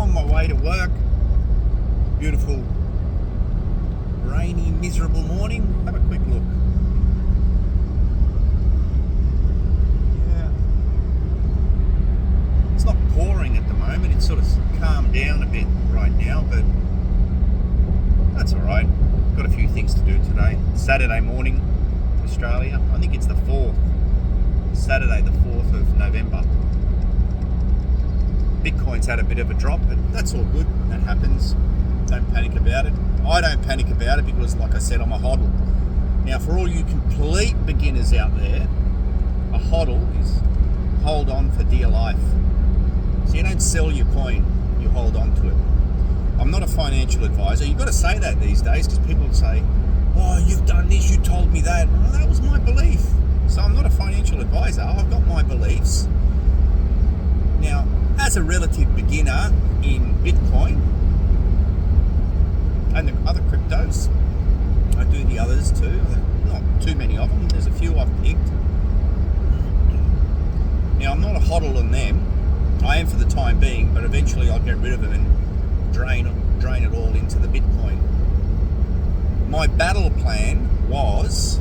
on my way to work. Beautiful, rainy, miserable morning. Have a quick look. Yeah. It's not pouring at the moment. It's sort of calmed down a bit right now, but that's all right. Got a few things to do today. Saturday morning, Australia. I think it's the 4th. Saturday, the 4th of November. Bitcoin's had a bit of a drop, but that's all good. That happens. Don't panic about it. I don't panic about it because, like I said, I'm a HODL. Now, for all you complete beginners out there, a HODL is hold on for dear life. So you don't sell your coin, you hold on to it. I'm not a financial advisor. You've got to say that these days because people say, oh, you've done this, you told me that. Well, that was my belief. So I'm not a financial advisor. I've got my beliefs. Now, as a relative beginner in Bitcoin and the other cryptos, I do the others too. Not too many of them. There's a few I've picked. Now, I'm not a HODL on them. I am for the time being, but eventually I'll get rid of them and drain it all into the Bitcoin. My battle plan was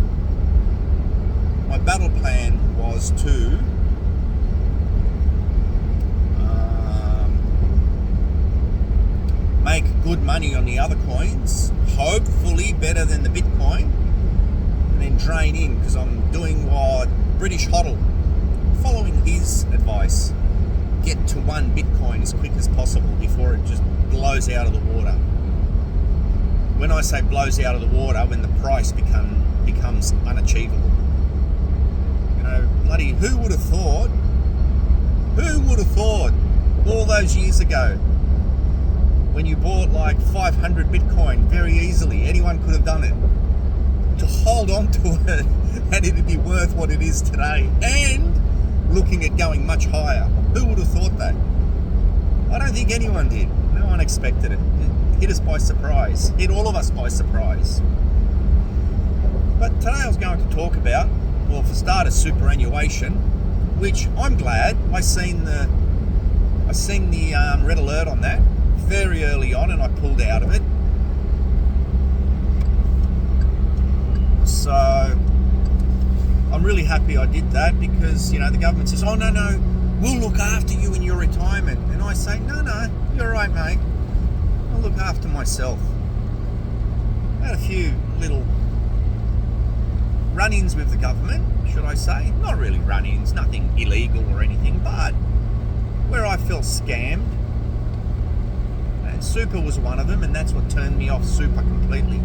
to make good money on the other coins, hopefully better than the Bitcoin, and then drain in, because I'm doing what British HODL, following his advice, get to 1 Bitcoin as quick as possible before it just blows out of the water. When I say blows out of the water, when the price becomes unachievable. You know, bloody who would have thought all those years ago when you bought like 500 Bitcoin very easily, anyone could have done it, to hold on to it and it'd be worth what it is today and looking at going much higher. Who would have thought that? I don't think anyone did. No one expected it. It hit us by surprise. Hit all of us by surprise. But today I was going to talk about, well, for starters, superannuation, which I'm glad. I seen the red alert on that very early on, and I pulled out of it. So I'm really happy I did that because, you know, the government says, oh, no, we'll look after you in your retirement. And I say, no, you're right, mate. I'll look after myself. I had a few little run-ins with the government, should I say. Not really run-ins, nothing illegal or anything, but where I felt scammed. And super was one of them, and that's what turned me off super completely.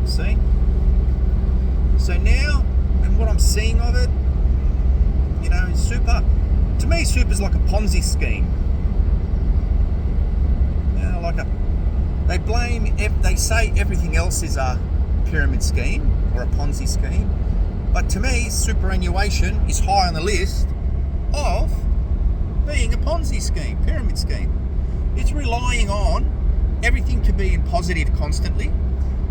See? So now, and what I'm seeing of it, you know, super, to me, super's like a Ponzi scheme. You know, they say everything else is a pyramid scheme or a Ponzi scheme, but to me, superannuation is high on the list of being a Ponzi scheme, pyramid scheme. It's relying on everything to be in positive constantly.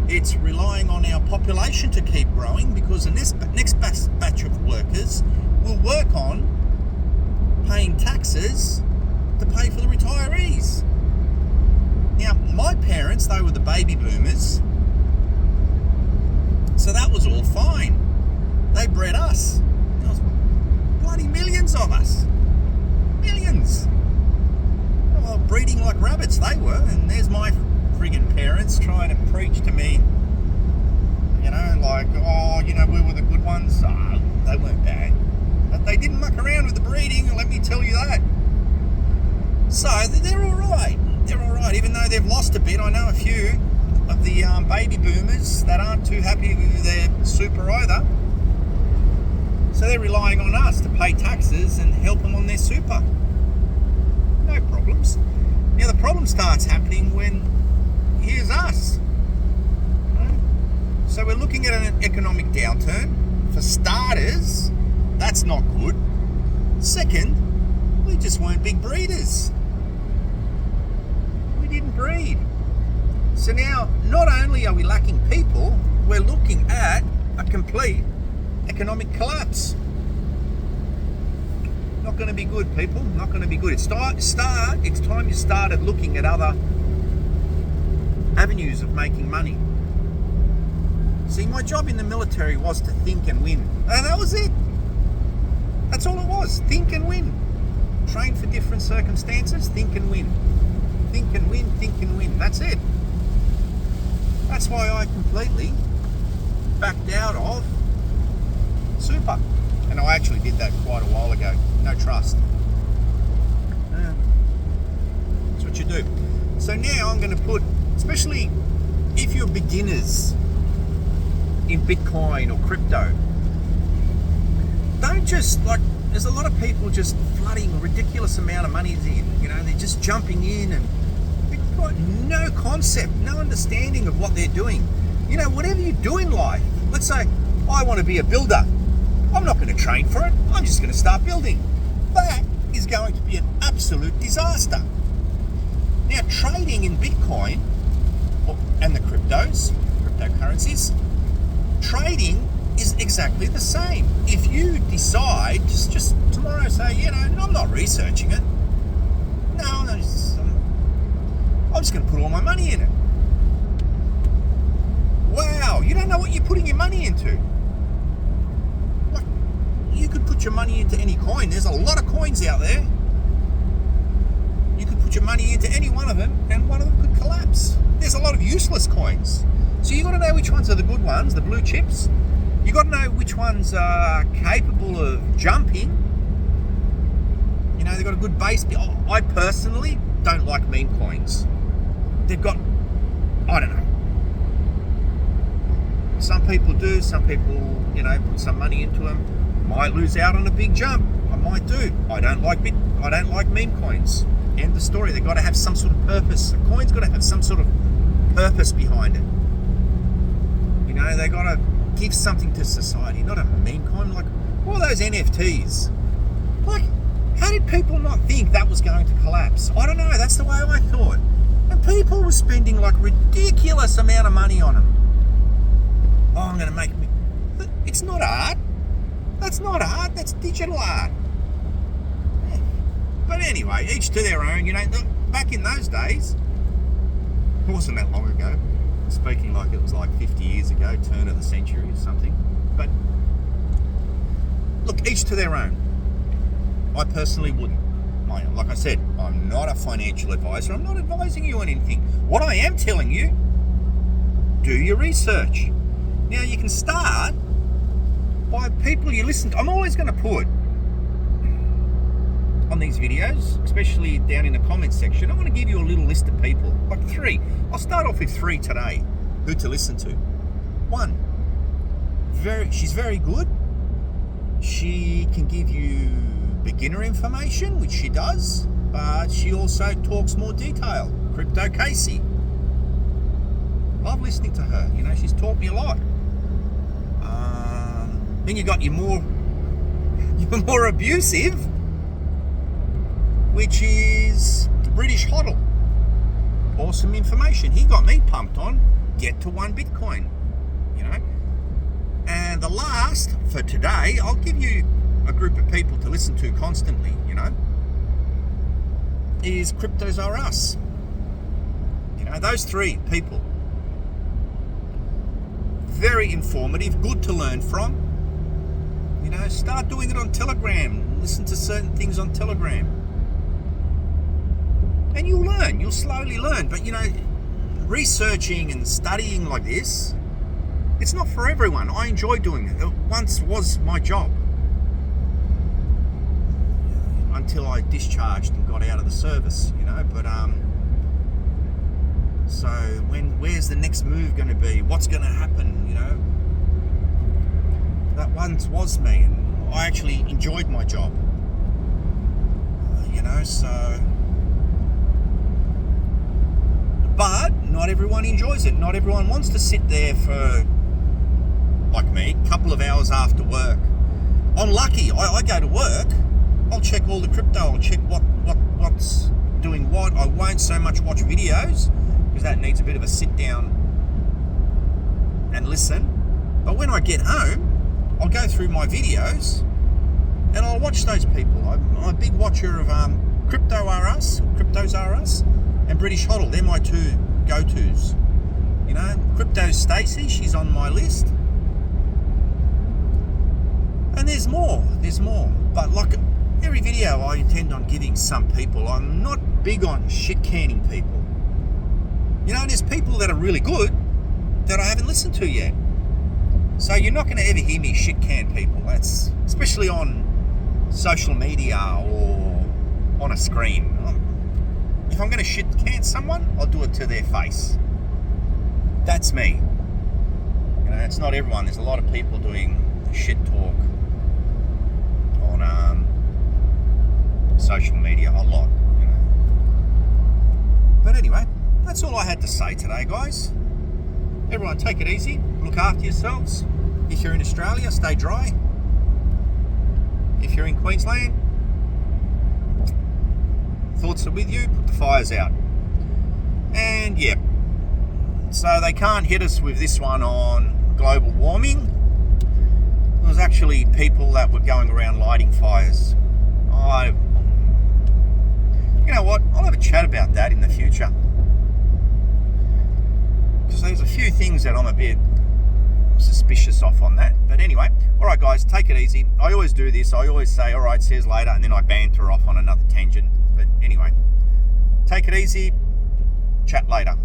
It's relying on our population to keep growing because the next batch of workers will work on paying taxes to pay for the retirees. Now, my parents, they were the baby boomers, so that was all fine. They bred us. There was bloody millions of us. Millions. Well, breeding like rabbits they were, and there's my friggin' parents trying to preach to me, you know, like, oh, you know, we were the good ones. Oh, they weren't bad. But they didn't muck around with the breeding, let me tell you that. So, they're all right. They're all right, even though they've lost a bit. I know a few of the baby boomers that aren't too happy with their super either. So they're relying on us to pay taxes and help them on their super. No problems. Now the problem starts happening when here's us. So we're looking at an economic downturn. For starters, that's not good. Second, we just weren't big breeders. We didn't breed. So now, not only are we lacking people, we're looking at a complete economic collapse. Now, Not going to be good, people. Not going to be good. It's time you started looking at other avenues of making money. See, my job in the military was to think and win. And that was it. That's all it was. Think and win. Train for different circumstances. Think and win. Think and win. Think and win. That's it. That's why I completely backed out of super. And I actually did that quite a while ago. No trust. That's what you do. So now I'm going to put, especially if you're beginners in Bitcoin or crypto, don't just like, there's a lot of people just flooding a ridiculous amount of money in, they're just jumping in and they've got no concept, no understanding of what they're doing. Whatever you do in life, let's say I want to be a builder. I'm not going to train for it. I'm just going to start building. That is going to be an absolute disaster. Now, trading in Bitcoin and the cryptocurrencies, trading is exactly the same. If you decide, just tomorrow say, I'm not researching it. No, I'm just going to put all my money in it. Wow, you don't know what you're putting your money into. Like, you could put your money into any coin. There's a lot of coins out there. You could put your money into any one of them and one of them could collapse. There's a lot of useless coins. So you got to know which ones are the good ones, the blue chips. You got to know which ones are capable of jumping. They've got a good base. I personally don't like meme coins. They've got, I don't know. Some people do. Some people, put some money into them. Might lose out on a big jump. I might do. I don't like meme coins. End of story. They've got to have some sort of purpose. A coin's got to have some sort of purpose behind it. They got to give something to society, not a meme coin. Like all those NFTs. Like, how did people not think that was going to collapse? I don't know. That's the way I thought. And people were spending like ridiculous amount of money on them. Oh, I'm going to make. It's not art. That's not art. That's digital art. Yeah. But anyway, each to their own. Back in those days, it wasn't that long ago. Speaking like it was like 50 years ago, turn of the century or something. But look, each to their own. I personally wouldn't. Like I said, I'm not a financial advisor. I'm not advising you on anything. What I am telling you, do your research. Now you can start by people you listen to. I'm always going to put on these videos, especially down in the comments section, I want to give you a little list of people, like 3. I'll start off with 3 today, who to listen to. 1, she's very good. She can give you beginner information, which she does, but she also talks more detail. Crypto Casey. Love listening to her. She's taught me a lot. Then you got your more abusive, which is the British HODL. Awesome information. He got me pumped on get to 1 Bitcoin, And the last for today, I'll give you a group of people to listen to constantly, is CryptosRUs. Those 3 people. Very informative, good to learn from. Start doing it on Telegram. Listen to certain things on Telegram. And you'll learn. You'll slowly learn. But, researching and studying like this, it's not for everyone. I enjoy doing it. It once was my job. Until I discharged and got out of the service, But, so where's the next move going to be? What's going to happen, That once was me, and I actually enjoyed my job. So... But not everyone enjoys it. Not everyone wants to sit there for, like me, a couple of hours after work. I'm lucky. I go to work. I'll check all the crypto. I'll check what's doing what. I won't so much watch videos because that needs a bit of a sit down and listen. But when I get home, I'll go through my videos And I'll watch those people. I'm a big watcher of CryptosRUs, and British HODL. They're my two go-tos. You know, Crypto Stacey, she's on my list. And there's more. But like every video, I intend on giving some people. I'm not big on shit canning people. You know, and there's people that are really good that I haven't listened to yet. So you're not going to ever hear me shit can people. That's especially on social media or on a screen. If I'm going to shit can someone, I'll do it to their face. That's me. You know, it's not everyone. There's a lot of people doing shit talk on social media, a lot. You know. But anyway, that's all I had to say today, guys. Everyone, take it easy. Look after yourselves. If you're in Australia, stay dry. If you're in Queensland, thoughts are with you. Put the fires out. And yeah, so they can't hit us with this one on global warming. There was actually people that were going around lighting fires. You know what? I'll have a chat about that in the future. Because there's a few things that I'm a bit suspicious of on that. But anyway, all right, guys, take it easy. I always do this. I always say, all right, says later, and then I banter off on another tangent. But anyway, take it easy. Chat later.